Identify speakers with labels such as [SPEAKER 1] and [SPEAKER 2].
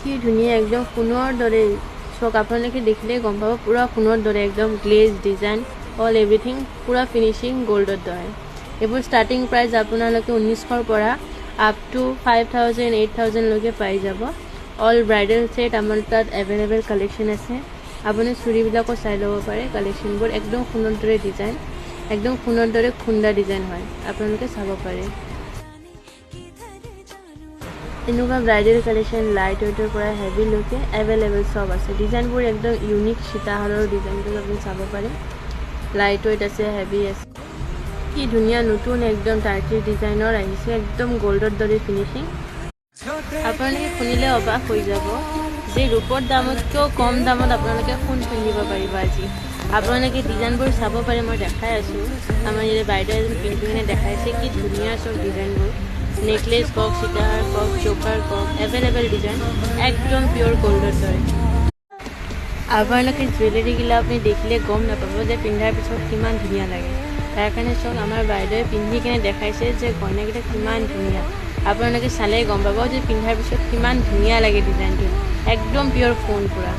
[SPEAKER 1] কি ধুনীয়া একদম সোণৰ দৰে চক আপোনালোকে দেখিলে গম পাব পুৰা সোণৰ দৰে একদম গ্লেজ ডিজাইন অল এভৰিথিং পুৰা ফিনিচিং গোল্ডৰ দৰে এইবোৰ ষ্টাৰ্টিং প্ৰাইচ আপোনালোকে 1900ৰ পৰা আপ টু 5000 8000 লৈকে পাই যাব অল ব্ৰাইডেল সেট আমাৰ তাত এভেইলেবল কালেকশ্যন আছে আপুনি চুৰিবিলাকো চাই ল'ব পাৰে কালেকশ্যনবোৰ একদম সোণৰ দৰে ডিজাইন একদম সোণৰ দৰে খুন্দা ডিজাইন হয় আপোনালোকে চাব পাৰে এনেকুৱা ব্ৰাইডেল কালেকশ্যন লাইট ৱেইটৰ পৰা হেভি লৈকে এভেইলেবল সব আছে ডিজাইনবোৰ একদম ইউনিক সীতাহাৰৰ ডিজাইনবোৰ আপুনি চাব পাৰে লাইট ৱেইট আছে হেভি আছে কি ধুনীয়া নতুন একদম টাৰ্কি ডিজাইনৰ আহিছে একদম গোল্ডৰ দৰে ফিনিচিং আপোনালোকে শুনিলে অবাক হৈ যাব যে ৰূপৰ দামতকৈও কম দামত আপোনালোকে সোণ পিন্ধিব পাৰিব আজি আপোনালোকে ডিজাইনবোৰ চাব পাৰে মই দেখাই আছোঁ আমাৰ ইয়াতে বাইদেউ এজন পিন্ধি কিনে দেখাইছে কি ধুনীয়া চব ডিজাইনবোৰ নেকলেছ কক সীতাহাৰ কক চোকাৰ কক এভেইলেবল ডিজাইন একদম পিয়'ৰ গোল্ডৰ দৰে আপোনালোকে জুৱেলাৰীগিলা আপুনি দেখিলে গম নাপাব যে পিন্ধাৰ পিছত কিমান ধুনীয়া লাগে তাৰ কাৰণে চব আমাৰ বাইদেৱে পিন্ধি কিনে দেখাইছে যে গহনাকেইটা কিমান ধুনীয়া আপোনালোকে চালেই গম পাব যে পিন্ধাৰ পিছত কিমান ধুনীয়া লাগে ডিজাইনটো একদম পিয়'ৰ সোণ পুৰা